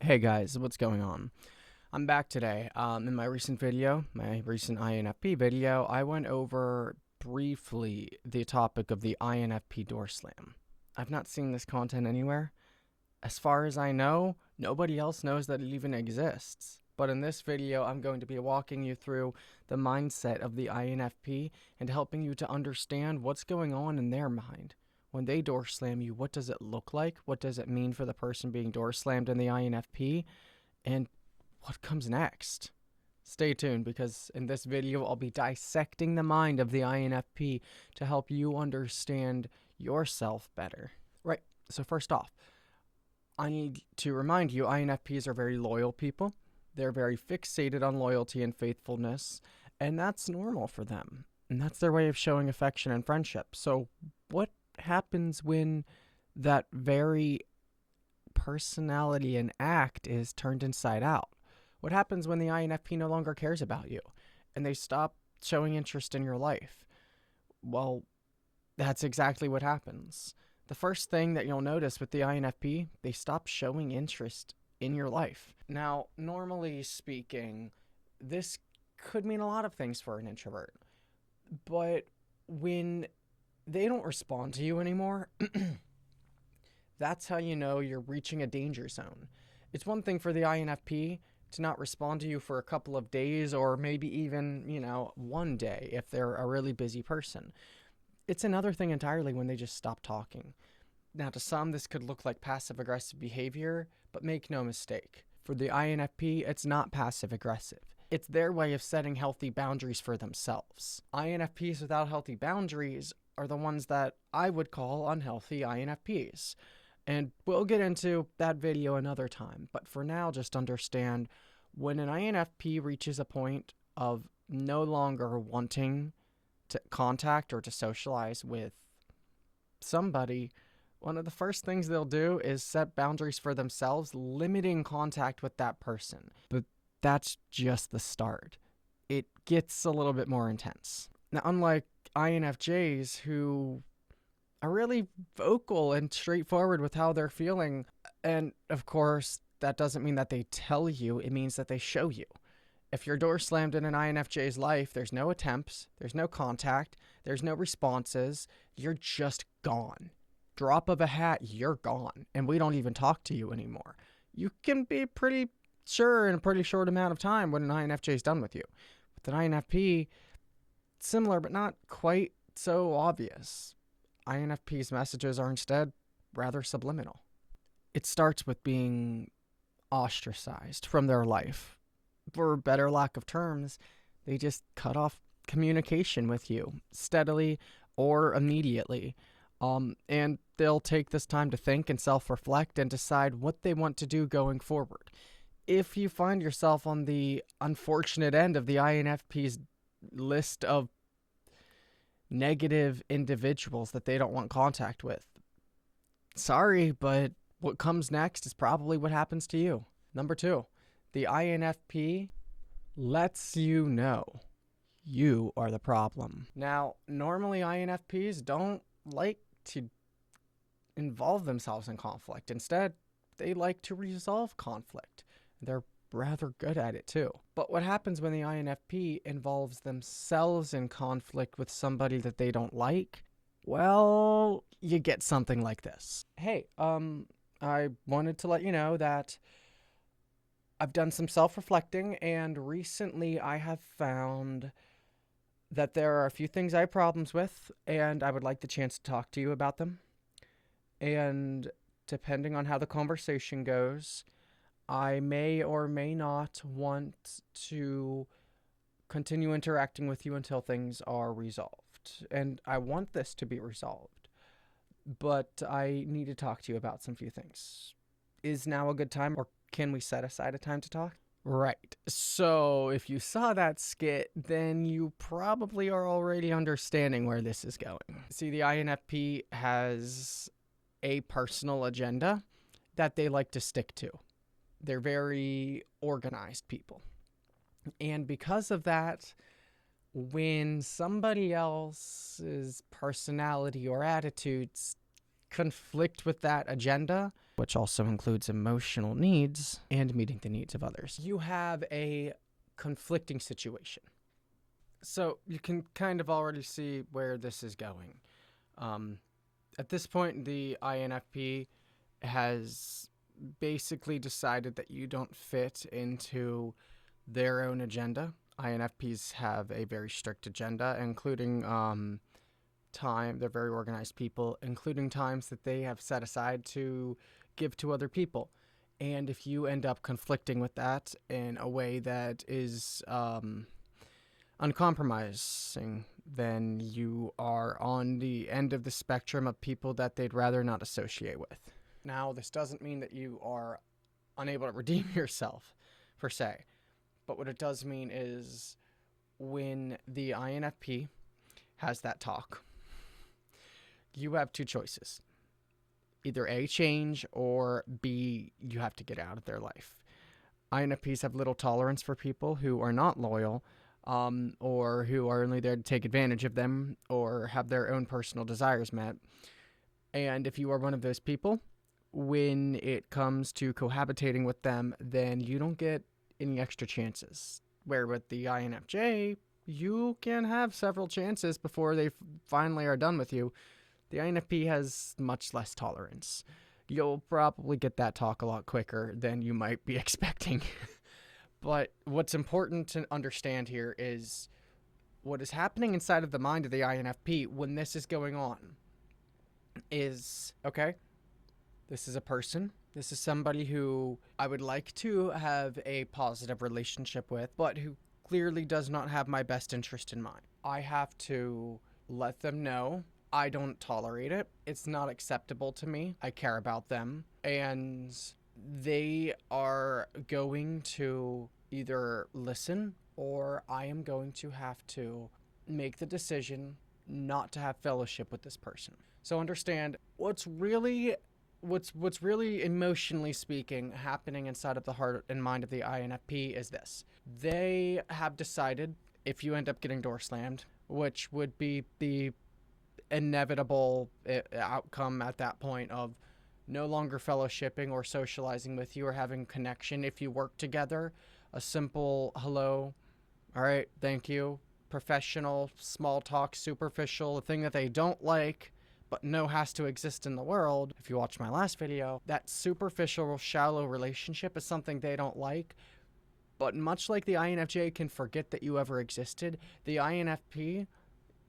Hey guys, what's going on? I'm back today. In my recent INFP video, I went over briefly the topic of the INFP Doorslam. I've not seen this content anywhere. As far as I know, nobody else knows that it even exists. But in this video, I'm going to be walking you through the mindset of the INFP and helping you to understand what's going on in their mind. When they door slam you, what does it look like? What does it mean for the person being door slammed in the INFP? And what comes next? Stay tuned, because in this video, I'll be dissecting the mind of the INFP to help you understand yourself better. Right, so first off, I need to remind you, INFPs are very loyal people. They're very fixated on loyalty and faithfulness, and that's normal for them. And that's their way of showing affection and friendship. So what happens when that very personality and act is turned inside out? What happens when the INFP no longer cares about you and they stop showing interest in your life? Well, that's exactly what happens. The first thing that you'll notice with the INFP, they stop showing interest in your life. Now, normally speaking, this could mean a lot of things for an introvert, but when they don't respond to you anymore, that's how you know you're reaching a danger zone. It's one thing for the INFP to not respond to you for a couple of days, or maybe even, one day if they're a really busy person. It's another thing entirely when they just stop talking. Now, to some, this could look like passive-aggressive behavior, but make no mistake. For the INFP, it's not passive-aggressive. It's their way of setting healthy boundaries for themselves. INFPs without healthy boundaries are the ones that I would call unhealthy INFPs. And we'll get into that video another time. But for now, just understand, when an INFP reaches a point of no longer wanting to contact or to socialize with somebody, one of the first things they'll do is set boundaries for themselves, limiting contact with that person. But that's just the start. It gets a little bit more intense. Now, unlike INFJs, who are really vocal and straightforward with how they're feeling, and of course, that doesn't mean that they tell you, it means that they show you. If you're door slammed in an INFJ's life, there's no attempts, there's no contact, there's no responses, you're just gone. Drop of a hat, you're gone, and we don't even talk to you anymore. You can be pretty sure in a pretty short amount of time when an INFJ is done with you. With an INFP, similar but not quite so obvious. INFP's messages are instead rather subliminal. It starts with being ostracized from their life. For better lack of terms, they just cut off communication with you steadily or immediately. And they'll take this time to think and self-reflect and decide what they want to do going forward. If you find yourself on the unfortunate end of the INFP's list of negative individuals that they don't want contact with, sorry, but what comes next is probably what happens to you. Number 2, the INFP lets you know you are the problem. Now, normally INFPs don't like to involve themselves in conflict. Instead, they like to resolve conflict. They're rather good at it too. But what happens when the INFP involves themselves in conflict with somebody that they don't like? Well, you get something like this. Hey, I wanted to let you know that I've done some self-reflecting, and recently I have found that there are a few things I have problems with, and I would like the chance to talk to you about them. And depending on how the conversation goes, I may or may not want to continue interacting with you until things are resolved. And I want this to be resolved, but I need to talk to you about some few things. Is now a good time, or can we set aside a time to talk? Right. So if you saw that skit, then you probably are already understanding where this is going. See, the INFP has a personal agenda that they like to stick to. They're very organized people. And because of that, when somebody else's personality or attitudes conflict with that agenda, which also includes emotional needs and meeting the needs of others. You have a conflicting situation. So you can kind of already see where this is going. At this point, the INFP has basically decided that you don't fit into their own agenda. INFPs have a very strict agenda, including time. They're very organized people, including times that they have set aside to give to other people. And if you end up conflicting with that in a way that is uncompromising, then you are on the end of the spectrum of people that they'd rather not associate with. Now, this doesn't mean that you are unable to redeem yourself, per se. But what it does mean is when the INFP has that talk, you have two choices. Either A, change, or B, you have to get out of their life. INFPs have little tolerance for people who are not loyal, or who are only there to take advantage of them or have their own personal desires met. And if you are one of those people, when it comes to cohabitating with them, then you don't get any extra chances. Where with the INFJ, you can have several chances before they finally are done with you. The INFP has much less tolerance. You'll probably get that talk a lot quicker than you might be expecting. But what's important to understand here is what is happening inside of the mind of the INFP when this is going on is, okay, this is a person. This is somebody who I would like to have a positive relationship with, but who clearly does not have my best interest in mind. I have to let them know I don't tolerate it. It's not acceptable to me. I care about them. And they are going to either listen, or I am going to have to make the decision not to have fellowship with this person. So understand what's really emotionally speaking happening inside of the heart and mind of the INFP is this. They have decided, if you end up getting door slammed, which would be the inevitable outcome at that point of no longer fellowshipping or socializing with you or having connection if you work together, a simple hello, all right, thank you, professional, small talk, superficial, a thing that they don't like but know has to exist in the world. If you watch my last video, that superficial, shallow relationship is something they don't like. But much like the INFJ can forget that you ever existed, the INFP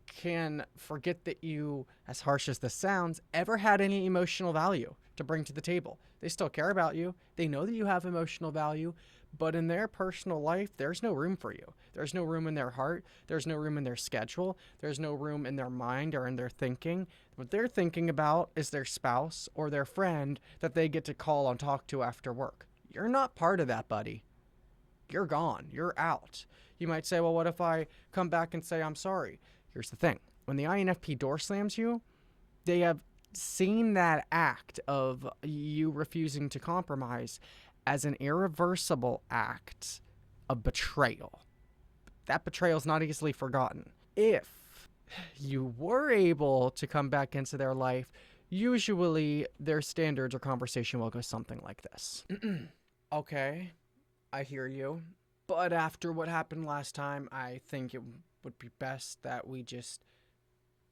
can forget that you, as harsh as this sounds, ever had any emotional value to bring to the table. They still care about you. They know that you have emotional value, but in their personal life, there's no room for you. There's no room in their heart. There's no room in their schedule. There's no room in their mind or in their thinking. What they're thinking about is their spouse or their friend that they get to call and talk to after work. You're not part of that, buddy. You're gone. You're out. You might say, well, what if I come back and say I'm sorry? Here's the thing. When the INFP door slams you, they have seen that act of you refusing to compromise as an irreversible act of betrayal. That betrayal is not easily forgotten. If you were able to come back into their life, usually their standards or conversation will go something like this. Okay, I hear you. But after what happened last time, I think it would be best that we just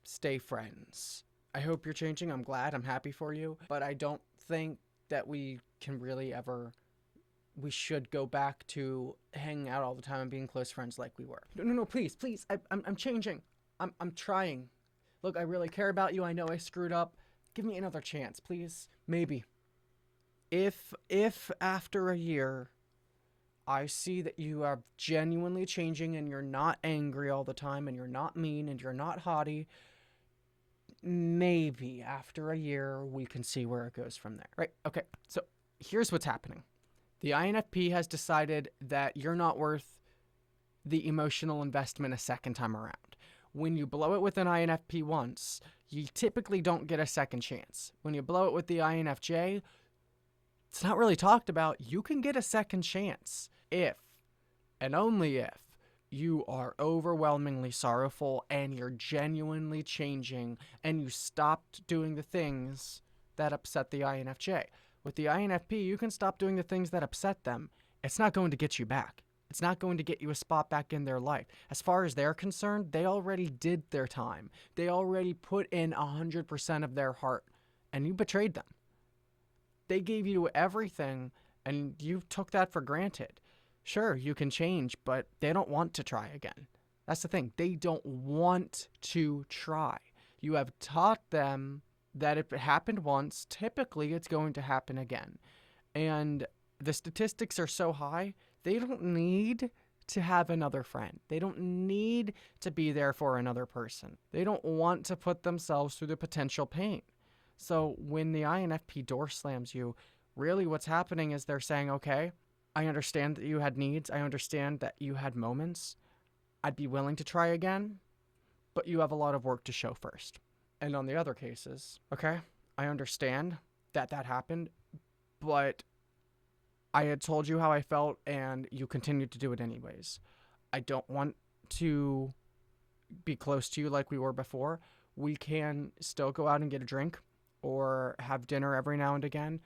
stay friends. I hope you're changing. I'm glad. I'm happy for you. But I don't think that we can really ever... We should go back to hanging out all the time and being close friends like we were. No, please. I'm changing. I'm trying. Look, I really care about you. I know I screwed up. Give me another chance, please. Maybe. If after a year I see that you are genuinely changing and you're not angry all the time and you're not mean and you're not haughty, maybe after a year we can see where it goes from there. Right? Okay, so here's what's happening. The INFP has decided that you're not worth the emotional investment a second time around. When you blow it with an INFP once, you typically don't get a second chance. When you blow it with the INFJ, it's not really talked about. You can get a second chance if, and only if, you are overwhelmingly sorrowful and you're genuinely changing and you stopped doing the things that upset the INFJ. With the INFP, you can stop doing the things that upset them. It's not going to get you back. It's not going to get you a spot back in their life. As far as they're concerned, they already did their time. They already put in 100% of their heart, and you betrayed them. They gave you everything, and you took that for granted. Sure, you can change, but they don't want to try again. That's the thing. They don't want to try. You have taught them that if it happened once, typically it's going to happen again. And the statistics are so high, they don't need to have another friend. They don't need to be there for another person. They don't want to put themselves through the potential pain. So when the INFP door slams you, really what's happening is they're saying, okay, I understand that you had needs. I understand that you had moments. I'd be willing to try again, but you have a lot of work to show first. And on the other cases, okay, I understand that that happened, but I had told you how I felt and you continued to do it anyways. I don't want to be close to you like we were before. We can still go out and get a drink or have dinner every now and again,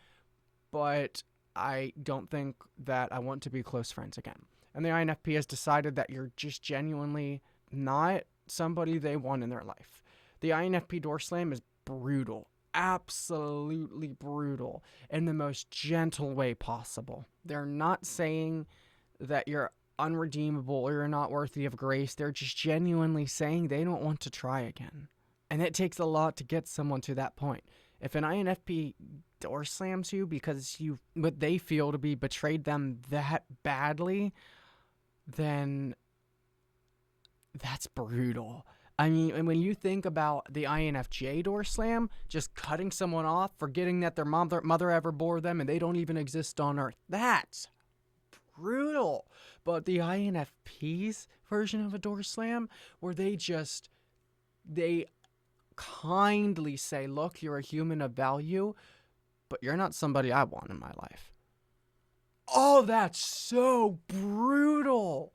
but I don't think that I want to be close friends again. And the INFP has decided that you're just genuinely not somebody they want in their life. The INFP door slam is brutal, absolutely brutal, in the most gentle way possible. They're not saying that you're unredeemable or you're not worthy of grace. They're just genuinely saying they don't want to try again. And it takes a lot to get someone to that point. If an INFP door slams you because what they feel to be betrayed them that badly, then that's brutal. I mean, and when you think about the INFJ door slam, just cutting someone off, forgetting that their mother ever bore them and they don't even exist on Earth, that's brutal. But the INFP's version of a door slam, where they kindly say, look, you're a human of value, but you're not somebody I want in my life. Oh, that's so brutal.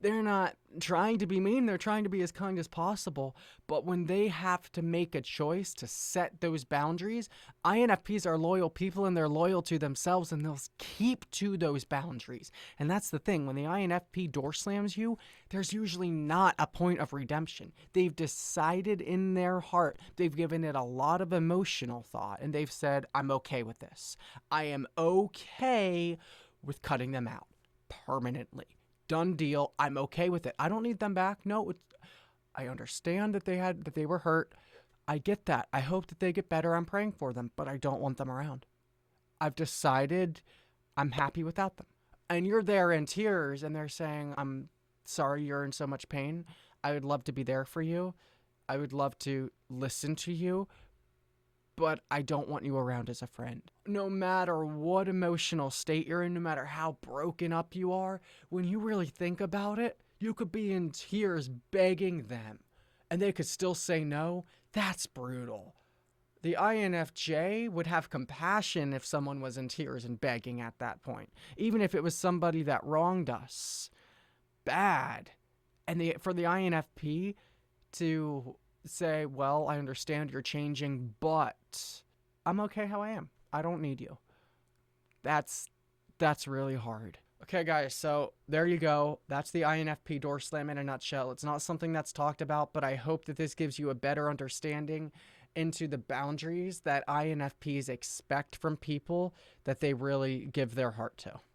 They're not trying to be mean. They're trying to be as kind as possible. But when they have to make a choice to set those boundaries, INFPs are loyal people and they're loyal to themselves and they'll keep to those boundaries. And that's the thing. When the INFP door slams you, there's usually not a point of redemption. They've decided in their heart, they've given it a lot of emotional thought, and they've said, I'm okay with this. I am okay with cutting them out permanently. Done deal. I'm okay with it. I don't need them back. No, I understand that they were hurt. I get that. I hope that they get better. I'm praying for them, but I don't want them around. I've decided I'm happy without them. And you're there in tears and they're saying, I'm sorry you're in so much pain. I would love to be there for you. I would love to listen to you, but I don't want you around as a friend. No matter what emotional state you're in, no matter how broken up you are, when you really think about it, you could be in tears begging them, and they could still say no. That's brutal. The INFJ would have compassion if someone was in tears and begging at that point, even if it was somebody that wronged us bad. And for the INFP to say, well, I understand you're changing, but I'm okay how I am. I don't need you. That's really hard. Okay, guys, so there you go. That's the INFP door slam in a nutshell. It's not something that's talked about, but I hope that this gives you a better understanding into the boundaries that INFPs expect from people that they really give their heart to.